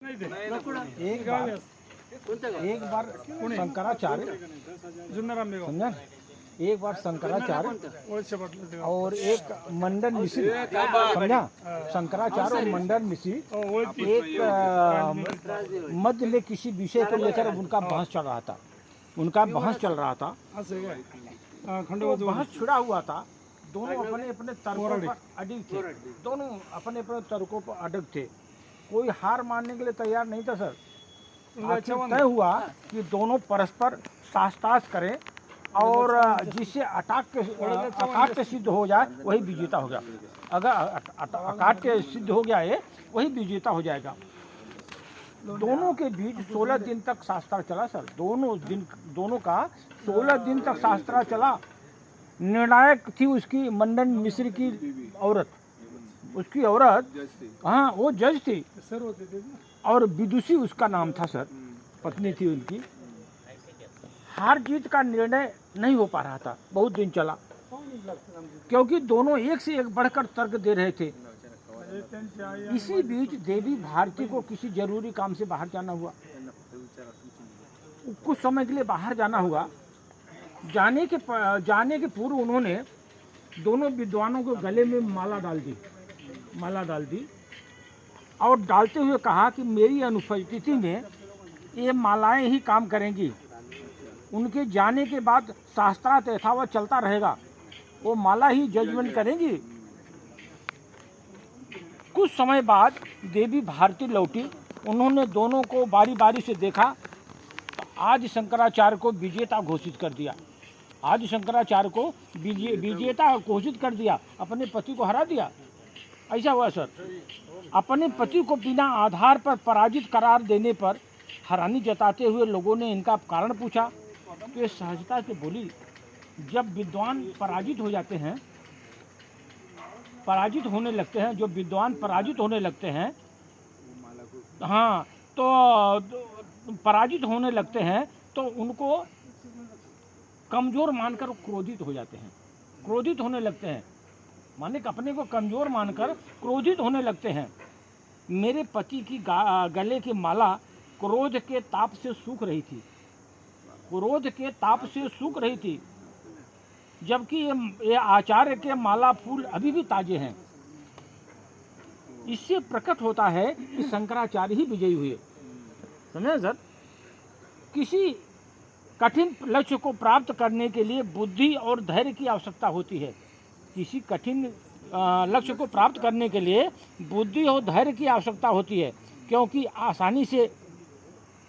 एक बार शंकराचार्य समझा, एक बार शंकराचार्य और एक मंडन मिश्री समझा, शंकराचार्य और मंडन मिश्री एक मध्य में किसी विषय को लेकर उनका बहस चल रहा था, बहस छिड़ा हुआ था। दोनों अपने अपने तर्कों पर अडिग थे, कोई हार मानने के लिए तैयार नहीं था सर। आखिर तय हुआ कि दोनों परस्पर शास्त्रार्थ करें और जिससे अकाट्य सिद्ध हो जाए वही विजेता हो गया। अगर अकाट्य सिद्ध हो गया है वही विजेता हो जाएगा। दोनों के बीच 16 दिन तक शास्त्रार्थ चला सर। दोनों का 16 दिन तक शास्त्रार्थ चला। निर्णायक थी उसकी मंडन मिश्र की औरत, उसकी औरत, हाँ वो जज थी और विदुषी उसका नाम था सर, पत्नी थी उनकी। हार जीत का निर्णय नहीं हो पा रहा था, बहुत दिन चला, क्योंकि दोनों एक से एक बढ़कर तर्क दे रहे थे। इसी बीच देवी भारती को किसी जरूरी काम से बाहर जाना हुआ, कुछ समय के लिए बाहर जाना हुआ। जाने के पूर्व उन्होंने दोनों विद्वानों को गले में माला डाल दी और डालते हुए कहा कि मेरी अनुपस्थिति में ये मालाएं ही काम करेंगी। उनके जाने के बाद शास्त्रार्थ यथावत चलता रहेगा, वो माला ही जजमेंट करेंगी। कुछ समय बाद देवी भारती लौटी। उन्होंने दोनों को बारी बारी से देखा तो आज शंकराचार्य को विजेता घोषित कर दिया। अपने पति को हरा दिया। ऐसा हुआ सर। अपने पति को बिना आधार पर पराजित करार देने पर हैरानी जताते हुए लोगों ने इनका कारण पूछा तो ये सहजता से बोली, जब विद्वान पराजित होने लगते हैं तो उनको कमज़ोर मानकर क्रोधित होने लगते हैं, माने अपने को कमज़ोर मानकर क्रोधित होने लगते हैं। मेरे पति की गले की माला क्रोध के ताप से सूख रही थी, जबकि ये आचार्य के माला फूल अभी भी ताजे हैं। इससे प्रकट होता है कि शंकराचार्य ही विजयी हुए। समझे सर। किसी कठिन लक्ष्य को प्राप्त करने के लिए बुद्धि और धैर्य की आवश्यकता होती है। क्योंकि आसानी से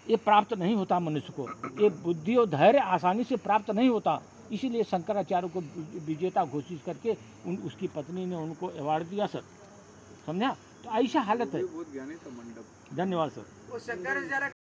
ये प्राप्त नहीं होता, मनुष्य को ये बुद्धि और धैर्य आसानी से प्राप्त नहीं होता। इसीलिए शंकराचार्य को विजेता घोषित करके उसकी पत्नी ने उनको अवार्ड दिया सर। समझा। तो ऐसा हालत है। धन्यवाद सर।